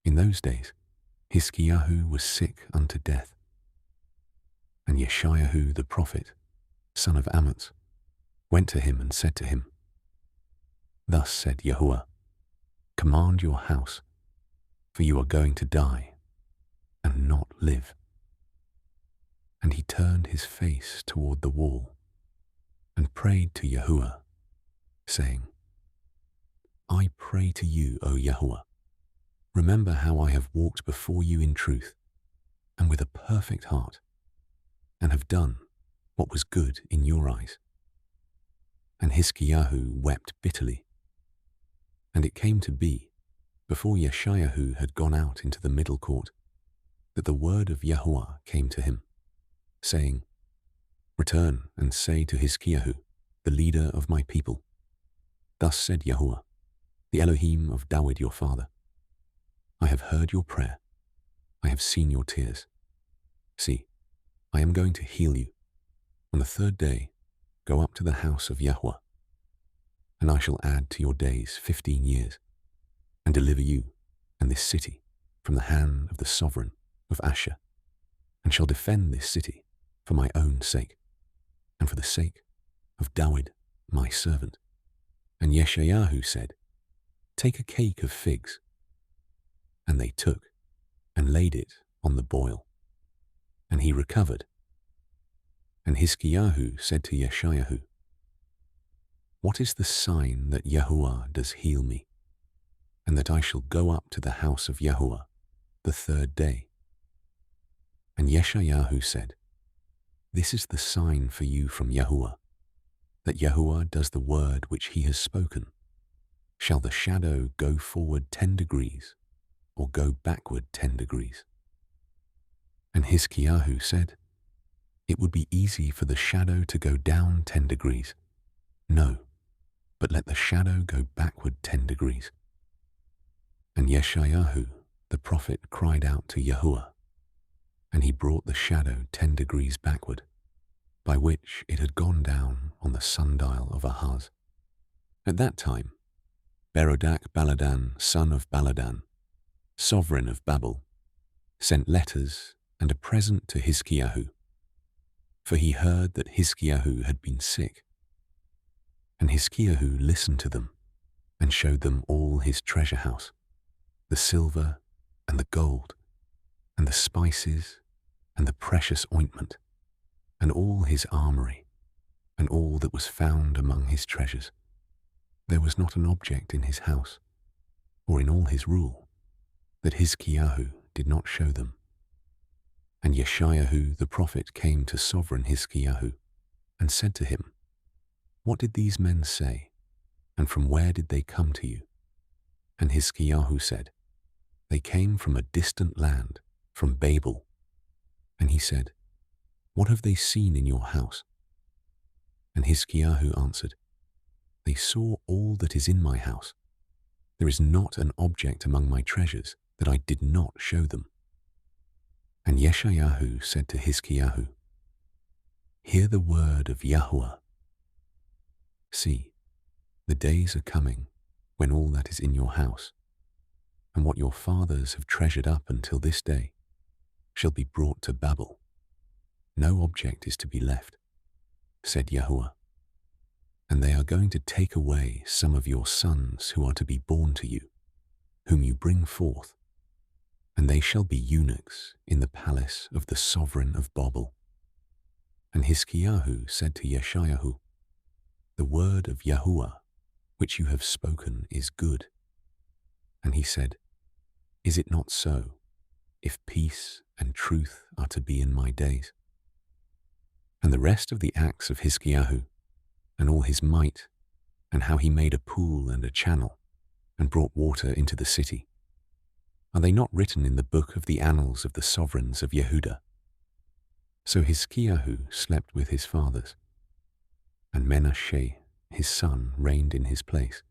In those days, Hiskiyahu was sick unto death, and Yeshayahu the prophet, son of Amoz, went to him and said to him, Thus said Yahuwah, Command your house, for you are going to die and not live. And he turned his face toward the wall and prayed to Yahuwah, saying, I pray to you, O Yahuwah, remember how I have walked before you in truth and with a perfect heart, and have done what was good in your eyes. And Hiskiyahu wept bitterly. And it came to be, before Yeshayahu had gone out into the middle court, that the word of Yahuwah came to him, saying, Return and say to Hiskiyahu, the leader of my people, Thus said Yahuwah, the Elohim of Dawid your father, I have heard your prayer, I have seen your tears. See, I am going to heal you. On the third day, go up to the house of Yahuwah, and I shall add to your days 15 years, and deliver you and this city from the hand of the sovereign of Asher, and shall defend this city for my own sake, and for the sake of Dawid my servant. And Yeshayahu said, Take a cake of figs. And they took and laid it on the boil, and he recovered. And Hiskiyahu said to Yeshayahu, What is the sign that Yahuwah does heal me, and that I shall go up to the house of Yahuwah the third day? And Yeshayahu said, This is the sign for you from Yahuwah, that Yahuwah does the word which he has spoken. Shall the shadow go forward 10 degrees, or go backward 10 degrees? And Hiskiyahu said, It would be easy for the shadow to go down 10 degrees. No, but let the shadow go backward 10 degrees. And Yeshayahu the prophet cried out to Yahuwah, and he brought the shadow 10 degrees backward, by which it had gone down on the sundial of Ahaz. At that time, Berodak Baladan, son of Baladan, sovereign of Babel, sent letters and a present to Hiskiyahu, for he heard that Hiskiyahu had been sick. And Hiskiyahu listened to them and showed them all his treasure house, the silver and the gold, and the spices and the precious ointment, and all his armory, and all that was found among his treasures. There was not an object in his house, or in all his rule, that Hiskiyahu did not show them. And Yeshayahu the prophet came to sovereign Hiskiyahu, and said to him, What did these men say, and from where did they come to you? And Hiskiyahu said, They came from a distant land, from Babel. And he said, What have they seen in your house? And Hiskiyahu answered, They saw all that is in my house. There is not an object among my treasures that I did not show them. And Yeshayahu said to Hiskiyahu, Hear the word of Yahuwah. See, the days are coming when all that is in your house, and what your fathers have treasured up until this day, shall be brought to Babel. No object is to be left, said Yahuwah. And they are going to take away some of your sons who are to be born to you, whom you bring forth, and they shall be eunuchs in the palace of the sovereign of Babel. And Hiskiyahu said to Yeshayahu, The word of Yahuwah, which you have spoken, is good. And he said, Is it not so, if peace and truth are to be in my days? And the rest of the acts of Hiskiyahu, and all his might, and how he made a pool and a channel, and brought water into the city, are they not written in the book of the annals of the sovereigns of Yehudah? So Hiskiyahu slept with his fathers, and Menashe his son reigned in his place.